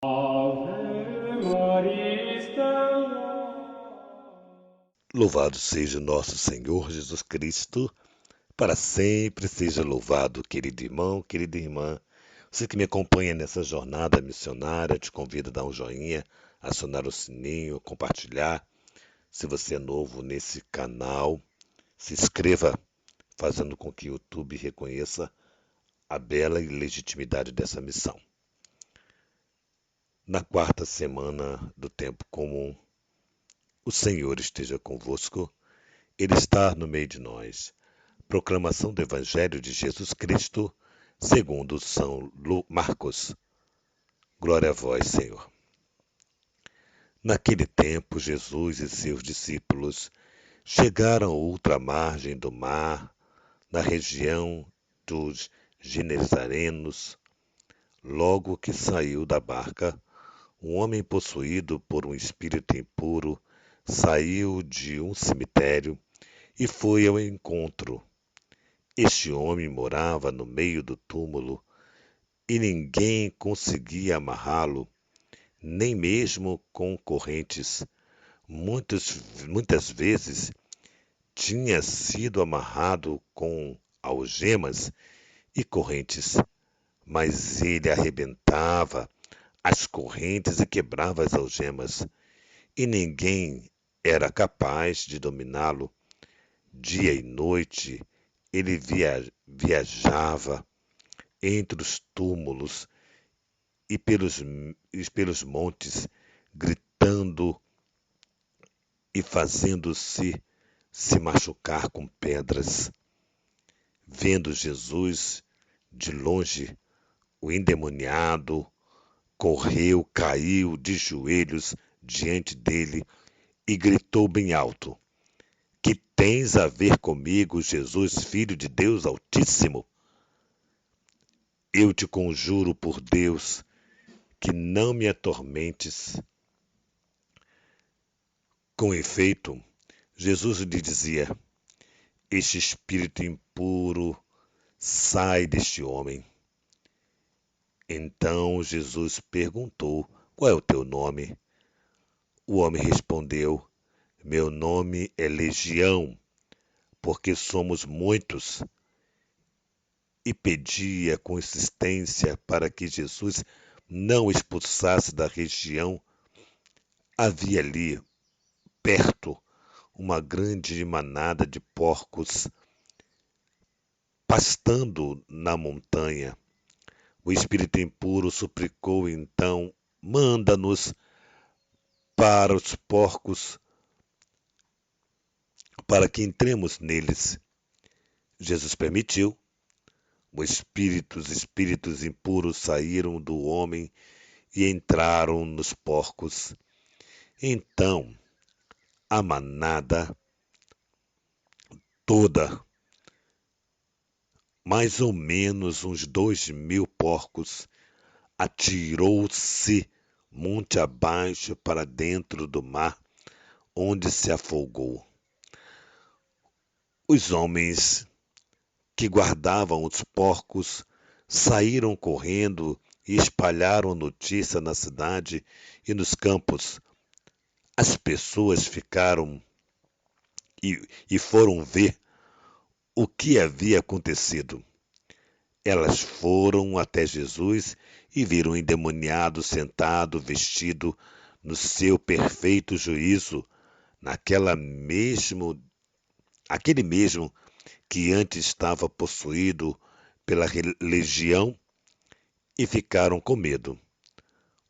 Ave Maria Stella. Louvado seja nosso Senhor Jesus Cristo, para sempre seja louvado, querido irmão, querida irmã. Você que me acompanha nessa jornada missionária, te convido a dar um joinha, acionar o sininho, compartilhar. Se você é novo nesse canal, se inscreva, fazendo com que o YouTube reconheça a bela e legitimidade dessa missão. Na quarta semana do tempo comum, o Senhor esteja convosco, Ele está no meio de nós. Proclamação do Evangelho de Jesus Cristo, segundo São Marcos. Glória a vós, Senhor. Naquele tempo, Jesus e seus discípulos chegaram à outra margem do mar, na região dos Genesarenos. Logo que saiu da barca, um homem possuído por um espírito impuro saiu de um cemitério e foi ao encontro. Este homem morava no meio do túmulo e ninguém conseguia amarrá-lo, nem mesmo com correntes. Muitas vezes tinha sido amarrado com algemas e correntes, mas ele arrebentava as correntes e quebrava as algemas, e ninguém era capaz de dominá-lo. Dia e noite ele viajava entre os túmulos e pelos montes, gritando e fazendo-se machucar com pedras. Vendo Jesus de longe, o endemoniado correu, caiu de joelhos diante dele e gritou bem alto: Que tens a ver comigo, Jesus, Filho de Deus Altíssimo? Eu te conjuro por Deus que não me atormentes. Com efeito, Jesus lhe dizia: Este espírito impuro sai deste homem. Então Jesus perguntou: Qual é o teu nome? O homem respondeu: Meu nome é Legião, porque somos muitos. E pedia com insistência para que Jesus não o expulsasse da região. Havia ali, perto, uma grande manada de porcos pastando na montanha. O espírito impuro suplicou então: Manda-nos para os porcos, para que entremos neles. Jesus permitiu. Os espíritos impuros saíram do homem e entraram nos porcos. Então a manada toda, mais ou menos uns 2.000 porcos, atirou-se monte abaixo para dentro do mar, onde se afogou. Os homens que guardavam os porcos saíram correndo e espalharam notícia na cidade e nos campos. As pessoas ficaram e foram ver o que havia acontecido. Elas foram até Jesus e viram o endemoniado sentado, vestido no seu perfeito juízo, naquela mesmo, aquele mesmo que antes estava possuído pela legião, e ficaram com medo.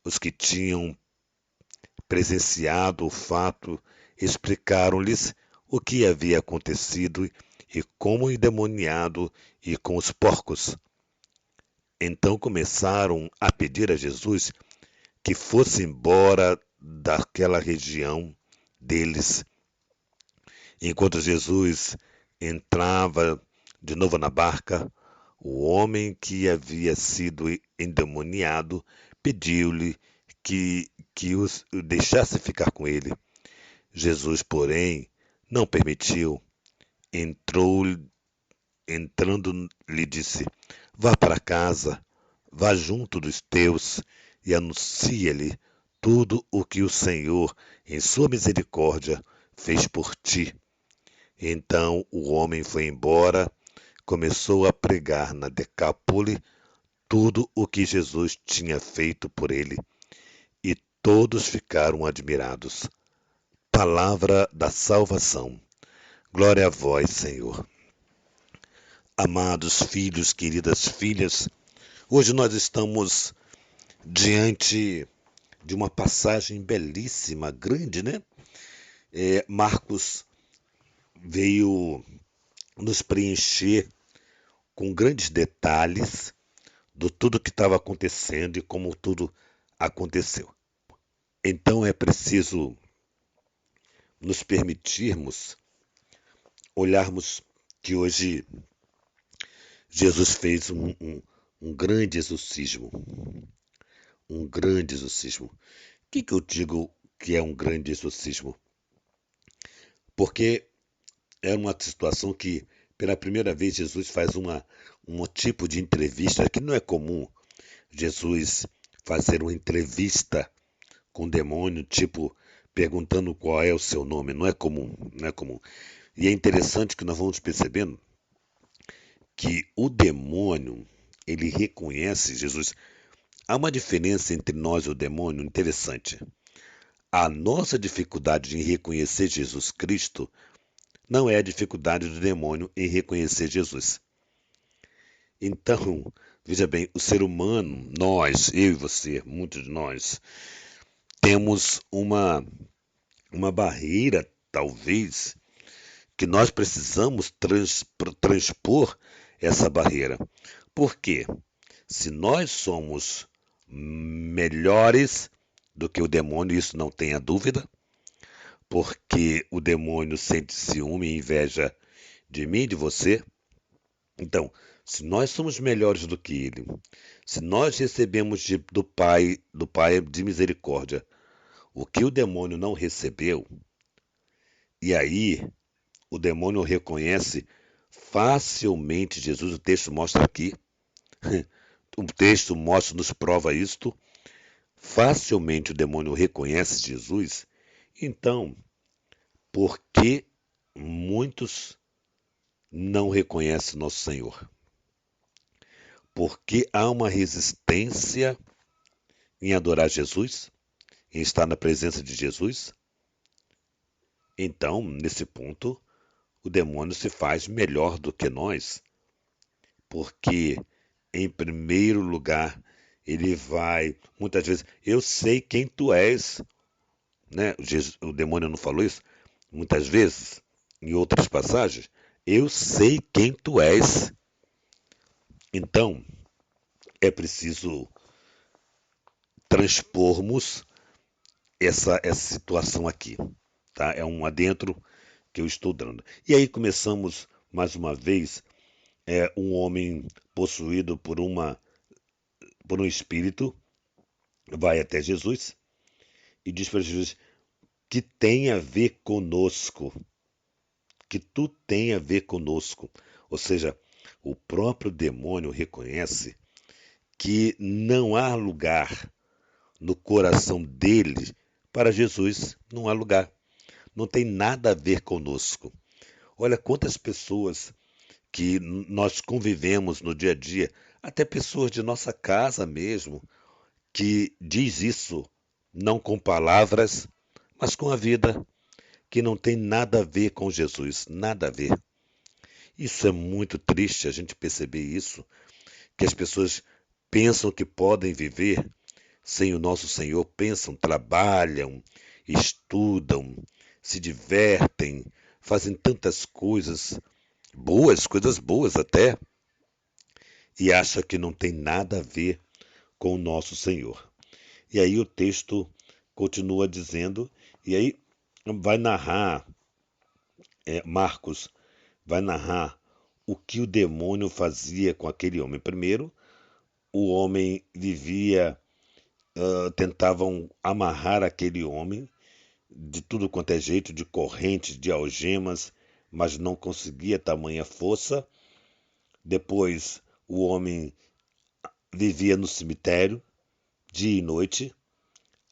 Os que tinham presenciado o fato explicaram-lhes o que havia acontecido e como o endemoniado e com os porcos. Então começaram a pedir a Jesus que fosse embora daquela região deles. Enquanto Jesus entrava de novo na barca, o homem que havia sido endemoniado pediu-lhe que os deixasse ficar com ele. Jesus, porém, não permitiu. Entrou, entrando, lhe disse: Vá para casa, vá junto dos teus e anuncia-lhe tudo o que o Senhor, em sua misericórdia, fez por ti. Então o homem foi embora, começou a pregar na Decápole tudo o que Jesus tinha feito por ele, e todos ficaram admirados. Palavra da salvação. Glória a vós, Senhor. Amados filhos, queridas filhas, hoje nós estamos diante de uma passagem belíssima, grande, né? Marcos veio nos preencher com grandes detalhes do tudo que estava acontecendo e como tudo aconteceu. Então é preciso nos permitirmos olharmos que hoje Jesus fez um grande exorcismo. Um grande exorcismo. O que eu digo que é um grande exorcismo? Porque é uma situação que, pela primeira vez, Jesus faz um tipo de entrevista que não é comum. Jesus fazer uma entrevista com o demônio, tipo, perguntando qual é o seu nome. Não é comum, não é comum. E é interessante que nós vamos percebendo que o demônio, ele reconhece Jesus. Há uma diferença entre nós e o demônio interessante. A nossa dificuldade em reconhecer Jesus Cristo não é a dificuldade do demônio em reconhecer Jesus. Então, veja bem, o ser humano, nós, eu e você, muitos de nós, temos uma barreira, talvez, que nós precisamos transpor essa barreira. Por quê? Se nós somos melhores do que o demônio, isso não tenha dúvida, porque o demônio sente ciúme e inveja de mim e de você. Então, se nós somos melhores do que ele, se nós recebemos do Pai de misericórdia, o que o demônio não recebeu, e aí o demônio reconhece facilmente Jesus, o texto mostra aqui, o texto mostra, nos prova isto, facilmente o demônio reconhece Jesus, então, por que muitos não reconhecem nosso Senhor? Porque há uma resistência em adorar Jesus, em estar na presença de Jesus. Então, nesse ponto, o demônio se faz melhor do que nós, porque, em primeiro lugar, ele vai, muitas vezes, eu sei quem tu és, né? O demônio não falou isso? Muitas vezes, em outras passagens, eu sei quem tu és. Então, é preciso transpormos essa situação aqui, tá? É um adentro que eu estou dando. E aí começamos mais uma vez, um homem possuído por um espírito vai até Jesus e diz para Jesus que tem a ver conosco, que tu tem a ver conosco. Ou seja, o próprio demônio reconhece que não há lugar no coração dele para Jesus, não há lugar. Não tem nada a ver conosco. Olha quantas pessoas que nós convivemos no dia a dia, até pessoas de nossa casa mesmo, que diz isso, não com palavras, mas com a vida, que não tem nada a ver com Jesus, nada a ver. Isso é muito triste a gente perceber isso, que as pessoas pensam que podem viver sem o nosso Senhor, pensam, trabalham, estudam, se divertem, fazem tantas coisas boas até, e acham que não tem nada a ver com o nosso Senhor. E aí o texto continua dizendo, e aí vai narrar, Marcos vai narrar o que o demônio fazia com aquele homem. Primeiro, o homem vivia, tentavam amarrar aquele homem de tudo quanto é jeito, de correntes, de algemas, mas não conseguia tamanha força. Depois, o homem vivia no cemitério, dia e noite,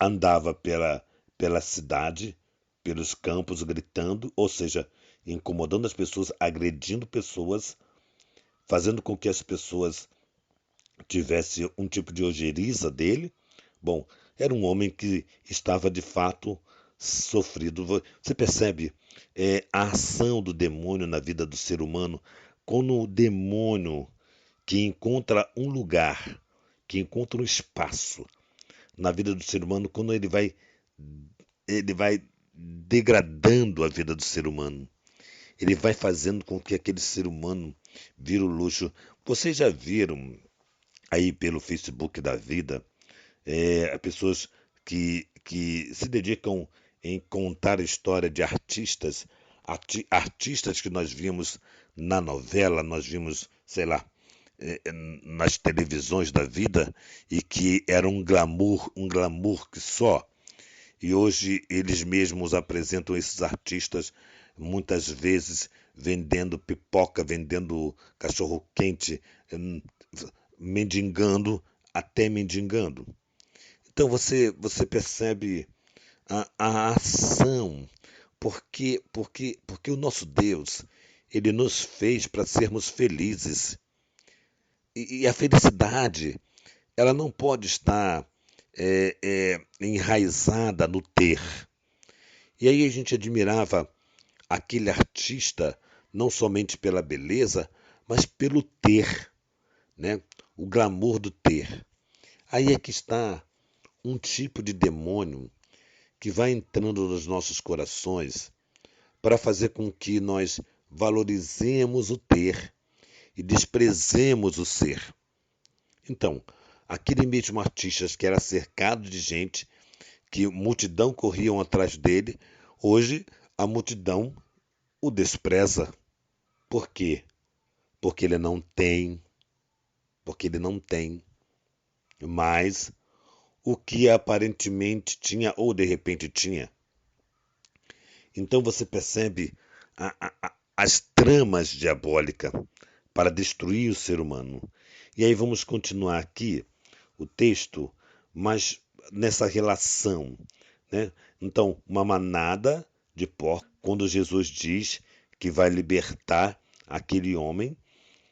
andava pela cidade, pelos campos, gritando, ou seja, incomodando as pessoas, agredindo pessoas, fazendo com que as pessoas tivessem um tipo de ojeriza dele. Bom, era um homem que estava de fato sofrido. Você percebe a ação do demônio na vida do ser humano? Quando o demônio que encontra um lugar, que encontra um espaço na vida do ser humano, quando ele vai degradando a vida do ser humano. Ele vai fazendo com que aquele ser humano vire o luxo. Vocês já viram aí pelo Facebook da vida pessoas que se dedicam em contar a história de artistas, artistas que nós vimos na novela, nós vimos, sei lá, nas televisões da vida e que era um glamour que só. E hoje eles mesmos apresentam esses artistas muitas vezes vendendo pipoca, vendendo cachorro-quente, mendigando, até mendigando. Então você percebe a ação, porque o nosso Deus, ele nos fez para sermos felizes. E a felicidade, ela não pode estar enraizada no ter. E aí a gente admirava aquele artista não somente pela beleza, mas pelo ter, né? O glamour do ter. Aí é que está um tipo de demônio que vai entrando nos nossos corações para fazer com que nós valorizemos o ter e desprezemos o ser. Então, aquele mesmo artista que era cercado de gente, que multidão corriam atrás dele, hoje a multidão o despreza. Por quê? Porque ele não tem, porque ele não tem mais o que aparentemente tinha ou de repente tinha. Então você percebe as tramas diabólicas para destruir o ser humano. E aí vamos continuar aqui o texto, mas nessa relação, né? Então, uma manada de porcos, quando Jesus diz que vai libertar aquele homem,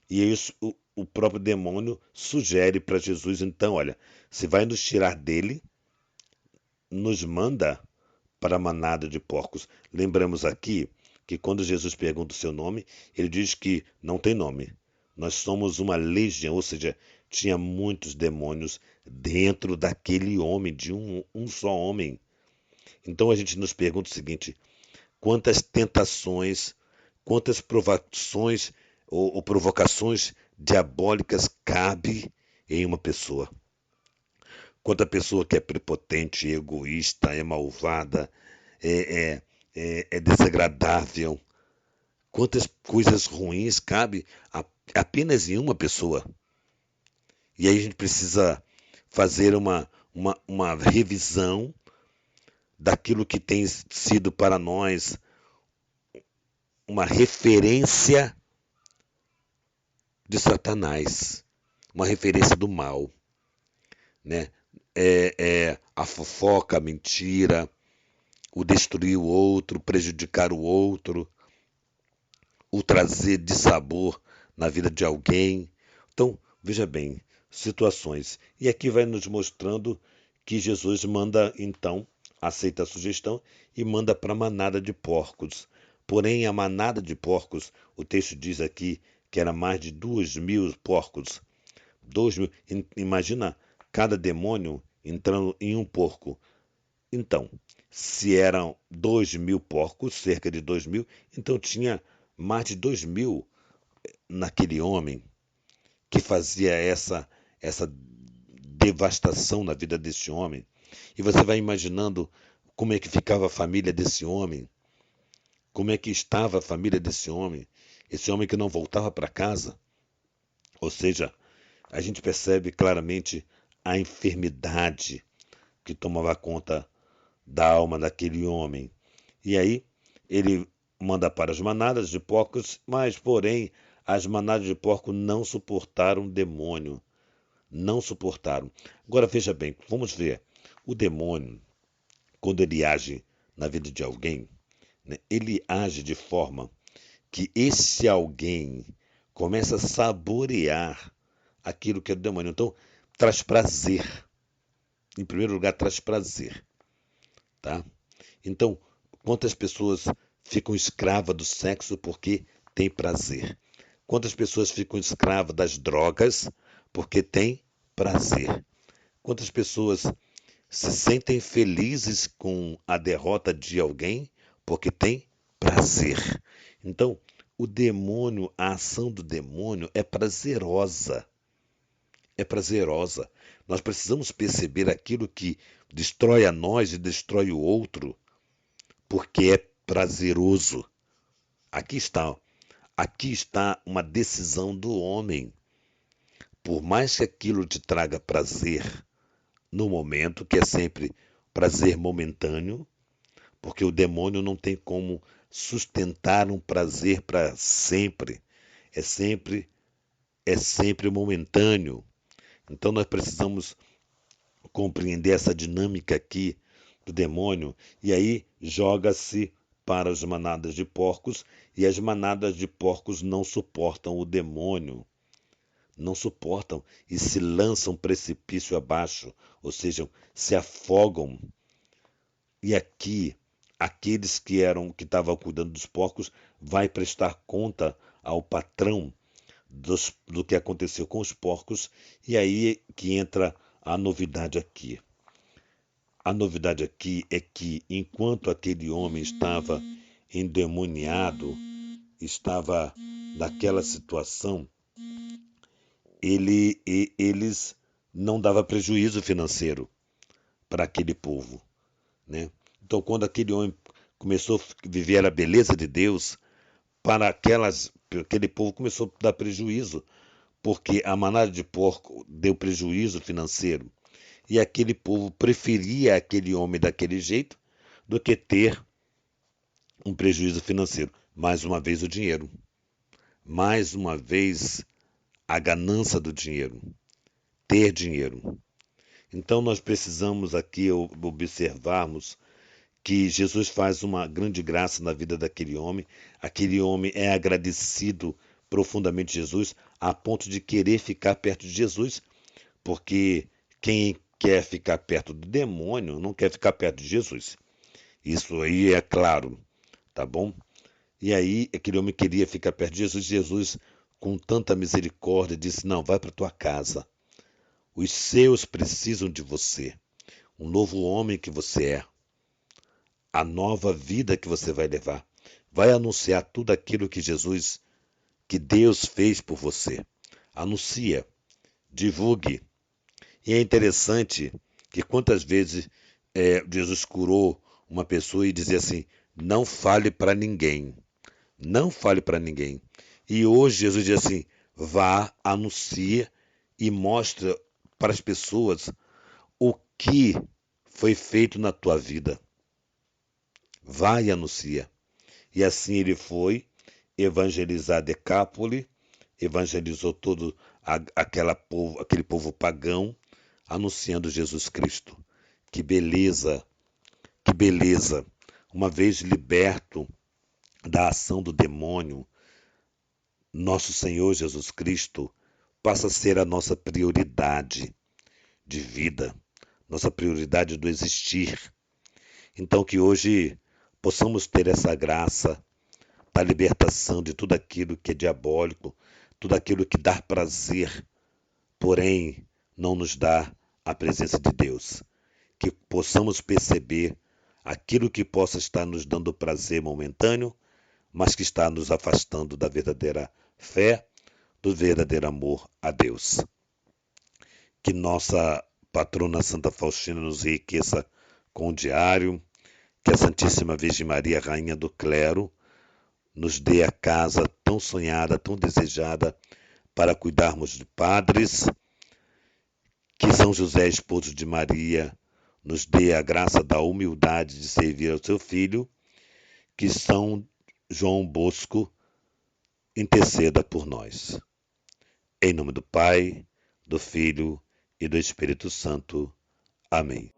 e isso, o próprio demônio sugere para Jesus, então, olha, se vai nos tirar dele, nos manda para a manada de porcos. Lembramos aqui que quando Jesus pergunta o seu nome, ele diz que não tem nome. Nós somos uma legião, ou seja, tinha muitos demônios dentro daquele homem, de um só homem. Então a gente nos pergunta o seguinte: quantas tentações, quantas provações ou provocações diabólicas cabe em uma pessoa? Quanta pessoa que é prepotente, egoísta, é malvada, é, é desagradável. Quantas coisas ruins cabe apenas em uma pessoa. E aí a gente precisa fazer uma revisão daquilo que tem sido para nós uma referência de Satanás, uma referência do mal, né? A fofoca, a mentira, o destruir o outro, prejudicar o outro, o trazer dissabor na vida de alguém. Então, veja bem, situações. E aqui vai nos mostrando que Jesus manda, então, aceita a sugestão e manda para a manada de porcos. Porém, a manada de porcos, o texto diz aqui que era mais de 2.000 porcos. 2.000, imagina cada demônio entrando em um porco. Então, se eram 2.000 porcos, cerca de 2.000, então tinha mais de 2.000 naquele homem que fazia essa devastação na vida desse homem. E você vai imaginando como é que ficava a família desse homem, como é que estava a família desse homem, esse homem que não voltava para casa. Ou seja, a gente percebe claramente a enfermidade que tomava conta da alma daquele homem. E aí ele manda para as manadas de porcos, mas porém as manadas de porcos não suportaram o demônio, não suportaram. Agora veja bem, vamos ver. O demônio, quando ele age na vida de alguém, né, ele age de forma que esse alguém começa a saborear aquilo que é do demônio. Então, traz prazer. Em primeiro lugar, traz prazer, tá? Então, quantas pessoas ficam escravas do sexo porque tem prazer? Quantas pessoas ficam escravas das drogas porque tem prazer? Quantas pessoas se sentem felizes com a derrota de alguém porque tem prazer? Então, o demônio, a ação do demônio é prazerosa. É prazerosa. Nós precisamos perceber aquilo que destrói a nós e destrói o outro, porque é prazeroso. Aqui está, aqui está uma decisão do homem. Por mais que aquilo te traga prazer no momento, que é sempre prazer momentâneo, porque o demônio não tem como sustentar um prazer para sempre. É sempre, é sempre momentâneo. Então nós precisamos compreender essa dinâmica aqui do demônio, e aí joga-se para as manadas de porcos, e as manadas de porcos não suportam o demônio, não suportam e se lançam precipício abaixo, ou seja, se afogam. E aqui, aqueles que estavam cuidando dos porcos vai prestar conta ao patrão do que aconteceu com os porcos, e aí que entra a novidade aqui. A novidade aqui é que enquanto aquele homem estava endemoniado, estava naquela situação, eles não dava prejuízo financeiro para aquele povo, né? Então, quando aquele homem começou a viver a beleza de Deus, para aquele povo começou a dar prejuízo, porque a manada de porco deu prejuízo financeiro. E aquele povo preferia aquele homem daquele jeito do que ter um prejuízo financeiro. Mais uma vez o dinheiro. Mais uma vez a ganância do dinheiro. Ter dinheiro. Então nós precisamos aqui observarmos que Jesus faz uma grande graça na vida daquele homem. Aquele homem é agradecido profundamente a Jesus, a ponto de querer ficar perto de Jesus, porque quem quer ficar perto do demônio não quer ficar perto de Jesus. Isso aí é claro, tá bom? E aí aquele homem queria ficar perto de Jesus. Jesus, com tanta misericórdia, disse: não, vai para tua casa. Os seus precisam de você. Um novo homem que você é. A nova vida que você vai levar. Vai anunciar tudo aquilo que Jesus, que Deus fez por você. Anuncia, divulgue. E é interessante que quantas vezes Jesus curou uma pessoa e dizia assim: não fale para ninguém. Não fale para ninguém. E hoje Jesus diz assim: vá, anuncia e mostra para as pessoas o que foi feito na tua vida. Vá e anuncia. E assim ele foi evangelizar Decápole, evangelizou todo aquele povo pagão, anunciando Jesus Cristo. Que beleza, que beleza. Uma vez liberto da ação do demônio, nosso Senhor Jesus Cristo passa a ser a nossa prioridade de vida, nossa prioridade do existir. Então que hoje possamos ter essa graça da libertação de tudo aquilo que é diabólico, tudo aquilo que dá prazer, porém não nos dá a presença de Deus. Que possamos perceber aquilo que possa estar nos dando prazer momentâneo, mas que está nos afastando da verdadeira fé, do verdadeiro amor a Deus. Que nossa patrona Santa Faustina nos enriqueça com o diário, que a Santíssima Virgem Maria, Rainha do Clero, nos dê a casa tão sonhada, tão desejada, para cuidarmos de padres, que São José, esposo de Maria, nos dê a graça da humildade de servir ao seu filho, que São João Bosco interceda por nós. Em nome do Pai, do Filho e do Espírito Santo. Amém.